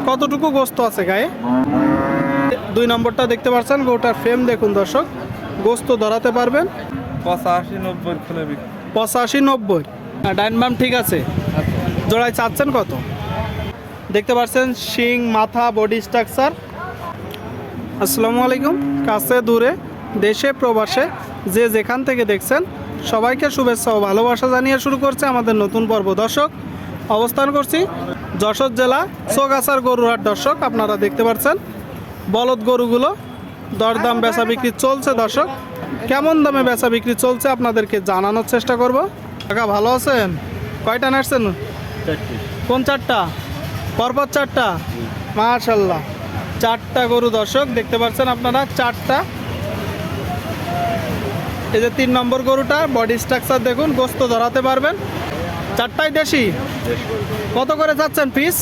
কতটুকু গোস্ত আছে গায়ে? 2 নম্বরটা দেখতে পাচ্ছেন, গরুটার ফ্রেম দেখুন দর্শক, গোস্ত ধরাতে পারবেন 85-90 খুলে বিক্রি। 85-90। ডাইন বাম ঠিক আছে। জোড়ায় চাচ্ছেন কত? দেখতে পাচ্ছেন শিং, মাথা, বডি স্ট্রাকচার। আসসালামু আলাইকুম। কাছে দূরে, দেশে প্রবাসে যে যেখান থেকে দেখছেন সবাইকে শুভেচ্ছা ও ভালোবাসা জানিয়ে শুরু করছে আমাদের নতুন পর্ব। দর্শক, অবস্থান করছি যশোর জেলা চৌগাছার গরুহাট। দর্শক, আপনারা দেখতে পাচ্ছেন বলদ গরুগুলো দরদাম বেচা বিক্রি চলছে। দর্শক, কেমন দামে বেচা বিক্রি চলছে আপনাদেরকে জানানোর চেষ্টা করব। কাকা ভালো আছেন? কয়টা নাড়ছেন? কোন 4টা? পরপর 4টা? মাশাল্লাহ, 4টা গরু দর্শক দেখতে পাচ্ছেন আপনারা, 4টা। এই যে 3 নম্বর গরুটা, বডি স্ট্রাকচার দেখুন, গোস্ত ধরাতে পারবেন। 4টাই দেশি। কত করে যাচ্ছেন পিস?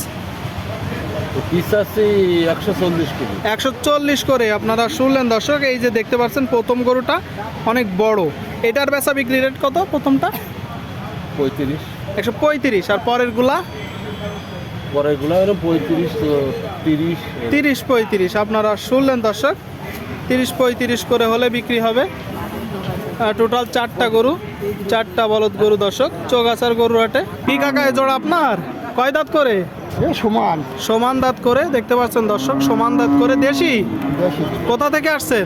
পিস আছে 140 কেজি। 140 করে। আপনারা শুনলেন দর্শক। এই যে দেখতে পাচ্ছেন প্রথম গরুটা অনেক বড়। এটার বেচা বিক্রি রেট কত? প্রথমটা 35। 135। আর পরেরগুলা? পরেরগুলো হলো 35, 30। 30-35। আপনারা শুনলেন দর্শক, 30-35 করে হলে বিক্রি হবে। টোটাল 4টা গরু, 4টা বলদ গরু দর্শক, চৌগাছার গরু হাটে। কি কাকা এ জোড়া আপনার? কয় দাঁত করে? সমান সমান দাঁত করে দেখতে পাচ্ছেন দর্শক, সমান দাঁত করে। দেশি? কোথা থেকে আসছেন?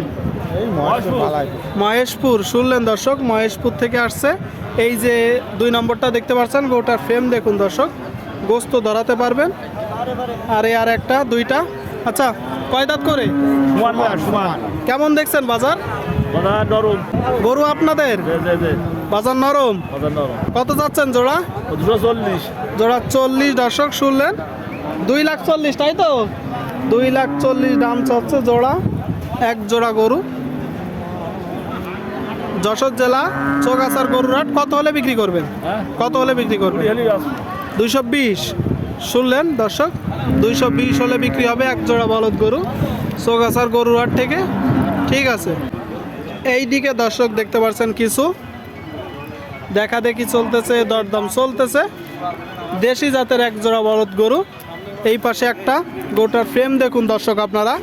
মহেশপুর। শুনলেন দর্শক, মহেশপুর থেকে আসছে। এই যে 2 নম্বরটা দেখতে পাচ্ছেন, গরুটার ফ্রেম দেখুন দর্শক, গোস্ত ধরাতে পারবেন। আর একটা 2টা। আচ্ছা, কয় দাঁত করে? সমান কেমন দেখছেন বাজার? নরম। গরু আপনাদের? বাজার নরম। কত যাচ্ছেন জোড়া? 240। জোড়া 40 দর্শক শুনলেন। 240, তাই তো? 240 দাম চাচ্ছে জোড়া, এক জোড়া গরু। যশোর জেলা চৌগাছার গরুর হাট। কত হলে বিক্রি করবেন? কত হলে বিক্রি করবেন? 220। শুনলেন দর্শক, 220 হলে বিক্রি হবে এক জোড়া বলদ গরু চৌগাছার গরুর হাট থেকে। ঠিক আছে। এই দিকে দর্শক দেখতে পাচ্ছেন কিছু দেখা দেখি চলতেছে, দরদাম চলতেছে। দেশি জাতের এক জোড়া বলদ গরু। এই পাশে একটা, গরুটার ফ্রেম দেখুন দর্শক, আপনারা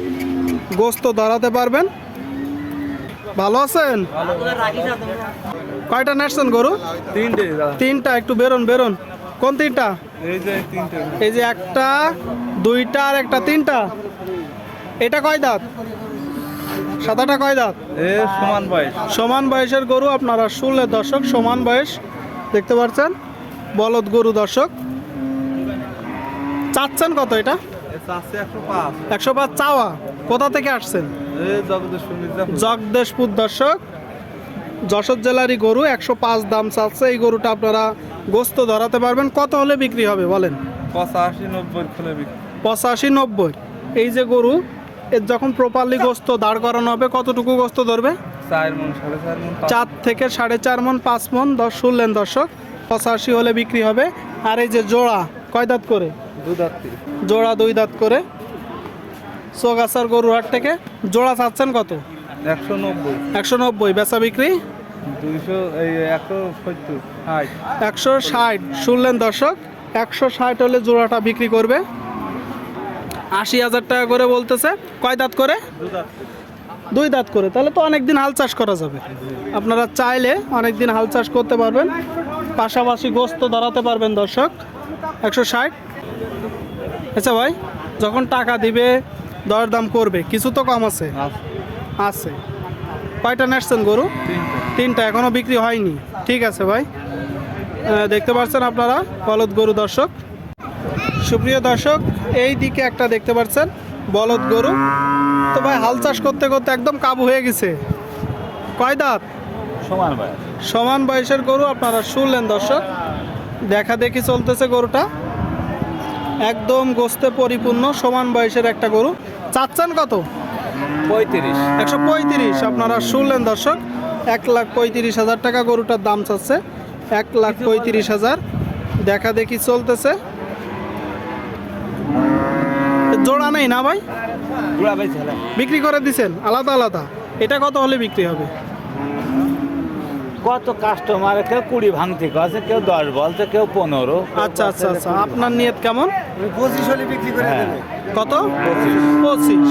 গোস্ত ধরাতে পারবেন। ভালো আছেন? কয়টা নাড়ছেন গরু? 3টা। একটু বেরোন। কোন 3টা? এই যে 1টা, 2টা আর একটা, 3টা। এটা কয় দাঁত? সাদাটা কয় দাঁত? সমান বয়স। সমান বয়সের গরু। আপনারা শুনলেন দর্শক, সমান বয়স দেখতে পাচ্ছেন বলদ গরু দর্শক। চাচ্ছেন কত এটা? 105 চাওয়া। কোথা থেকে আসছেন? জগদেশপুর দর্শক, যশোর জেলারই গরু। 105 দাম চাচ্ছে। এই গরুটা আপনারা গোস্ত ধরাতে পারবেন। কত হলে বিক্রি হবে বলেন? 85-90 খুলে বিক্রি। 85-90। এই যে গরু, এর যখন প্রপারলি গোস্ত দাঁড় করানো হবে, কতটুকু গোস্ত ধরবে? 4 মণ, 4.5 মণ। 4 থেকে 4.5 মণ, 5 মণ। শুনলেন দর্শক, 85 হলে বিক্রি হবে। আর এই যে জোড়া, কয় দাঁত করে? 2 দাঁত। জোড়া 2 দাঁত করে। চৌগাছার গরুর হাট থেকে। জোড়া চাচ্ছেন কত? 190। 190। বেচা বিক্রি 200, 170, 160। শুনলেন দর্শক, 160 হলে জোড়াটা বিক্রি করবে। 80,000 টাকা করে বলতেছে। কয় দাঁত করে? 2 দাঁত। 2 দাঁত করে। তাহলে তো অনেকদিন হাল চাষ করা যাবে। আপনারা চাইলে অনেকদিন হাল চাষ করতে পারবেন, পাশাপাশি গোস্ত ধরাতে পারবেন দর্শক। 160। আচ্ছা ভাই, যখন টাকা দিবে দরদাম করবে, কিছু তো কম আছে? আছে। কয়টা নাড়ছেন গরু? 3টা। এখনো বিক্রি হয়নি। ঠিক আছে ভাই। দেখতে পাচ্ছেন আপনারা বলদ গরু দর্শক। সুপ্রিয় দর্শক, এই দিকে একটা দেখতে পাচ্ছেন বলদ গরু। তো ভাই, হাল চাষ করতে করতে একদম কাবু হয়ে গেছে। কয় দাঁত? সমান বয়স। সমান বয়সের গরু। আপনারা শুনলেন দর্শক, দেখা দেখি চলতেছে গরুটা, একদম গোস্তে পরিপূর্ণ, সমান বয়সের একটা গরু। চাচ্ছেন কত? 35। 135। আপনারা শুনলেন দর্শক, 1,35,000 টাকা গরুটার দাম চাচ্ছে। 1,35,000 দেখা দেখি চলতেছে। জোড়া নেই না ভাই? বিক্রি করে দিছেন আলাদা আলাদা। এটা কত হলে বিক্রি হবে? কত কাস্টমার, কেউ 20 ভাঙতে আছে, কেউ 10 বলছে, কেউ 15। আচ্ছা আচ্ছা আচ্ছা। আপনার নিয়ত কেমন? 25 হলে বিক্রি করে দেবে। কত? 25।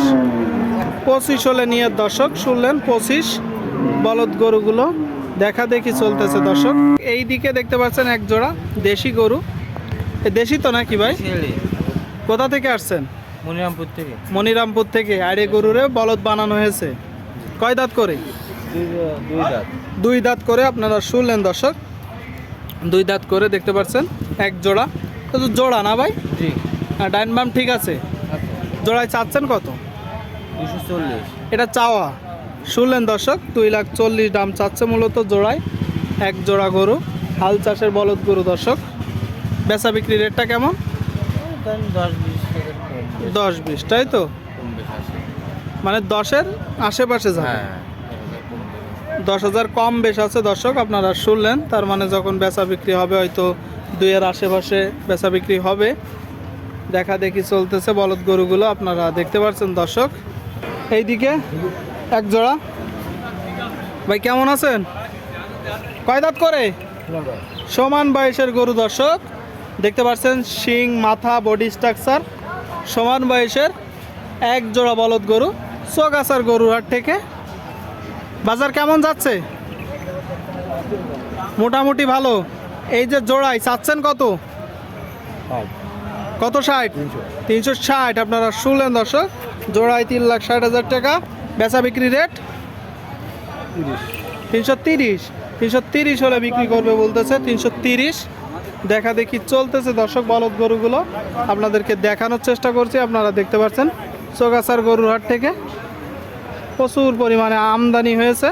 25 হলে নিয়ে দর্শক শুনলেন, 25 বলদ গরুগুলো দেখা দেখি চলতেছে দর্শক। এই দিকে দেখতে পাচ্ছেন এক জোড়া দেশি গরু। এ দেশি তো নাকি ভাই? কোথা থেকে আসছেন? মনিরামপুর থেকে। মনিরামপুর থেকে। আর এই গরুরে বলদ বানানো হয়েছে। কয় দাঁত করে? দুই দাঁত। 2 দাঁত করে আপনারা শুনলেন দর্শক। 2 দাঁত করে দেখতে পাচ্ছেন এক জোড়া। তো জোড়া না ভাই? জি। ডাইন বাম ঠিক আছে। জোড়ায় চাচ্ছেন কত? 240। এটা চাওয়া। শুনলেন দর্শক, 2,40,000 দাম চাচ্ছে মূলত জোড়ায়। এক জোড়া গরু, হাল চাষের বলদ গরু দর্শক। বেচা বিক্রি রেটটা কেমন? 10-20, তাই তো? মানে 10-এর আশেপাশে যাবে। 10,000 কম বেশ আছে দর্শক, আপনারা শুনলেন। তার মানে যখন বেচা বিক্রি হবে হয়তো 2-এর আশেপাশে বেচা বিক্রি হবে। দেখা দেখি চলতেছে বলদ গরুগুলো, আপনারা দেখতে পাচ্ছেন দর্শক। এইদিকে এক জোড়া। ভাই কেমন আছেন? কয় দাঁত করে? সমান বয়সের গরু দর্শক, দেখতে পাচ্ছেন শিং, মাথা, বডি স্ট্রাকচার সমান বয়সের এক জোড়া বলদ গরু চোগাছার গরুর হাট থেকে। বাজার কেমন যাচ্ছে? মোটামুটি ভালো। এই যে জোড়ায় চাচ্ছেন কত? কত? 60? 360 আপনারা শুনলেন দর্শক। জোড়ায় 3,60,000 টাকা। বেচা বিক্রি রেট 330। 330 হলে বিক্রি করবে বলতেছে। 330 দেখা দেখি চলতেছে দর্শক বলদ গরুগুলো, আপনাদেরকে দেখানোর চেষ্টা করছি। আপনারা দেখতে পাচ্ছেন চোগাছার গরুর হাট থেকে প্রচুর পরিমাণে আমদানি হয়েছে।